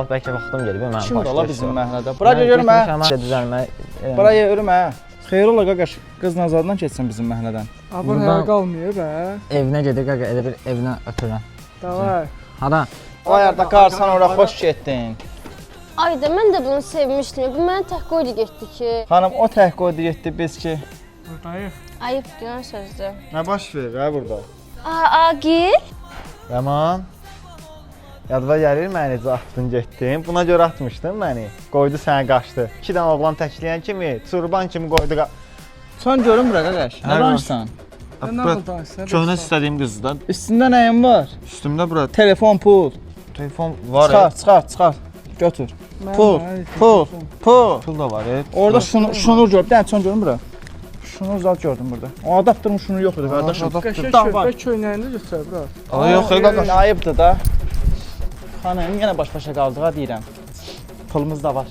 Bəlkə vaxtım gəlib, mən Kim ola bizim məhəllədə? Bura görmə. Düzəlmə. Bura yürümə. Xeyr ola qaqaş, qız Nazardan keçsin bizim məhəllədən. Abur hələ qalmıyor bə. Evinə gedir qaqa, elə bir evinə ötürən. Davay. Hada? O ayarda qarsan ora xoş getdin. Ayda mən də bunu sevmişdim. Bu mənə tək qoydu getdi ki. Xanım o tək qoydu getdi biz ki. Buradayıq. Ayıb deyən sözdür. Nə baş verir ha burada? Agil. Yaman. Yadva gəlir məni necə atdın getdin. Buna görə atmışdın məni. Qoydu səni qaçdı. 2 dənə oğlan təkləyən kimi, çurban kimi qoydu. Sən görün bura qaqaş. Nə danışsan? Nə danışsan? Köhnə istədiyim qızdan. Üstündə nəyin var? Üstümdə bura Telefon, pul. telefon var. Çıxart. Götür. Pul. Pul da var. Orada şunur gör. Bir dənə çön görün bura. Şunu uzat gördüm burada. O adaptırmış şunu yox idi qardaşım. Qəşəng Davay. köpək köynəyində götür bura. Ay yox, qaqaş. Ayıbdır da. Xanım yenə baş-başa qaldıq ha deyirəm. Pulumuz da var.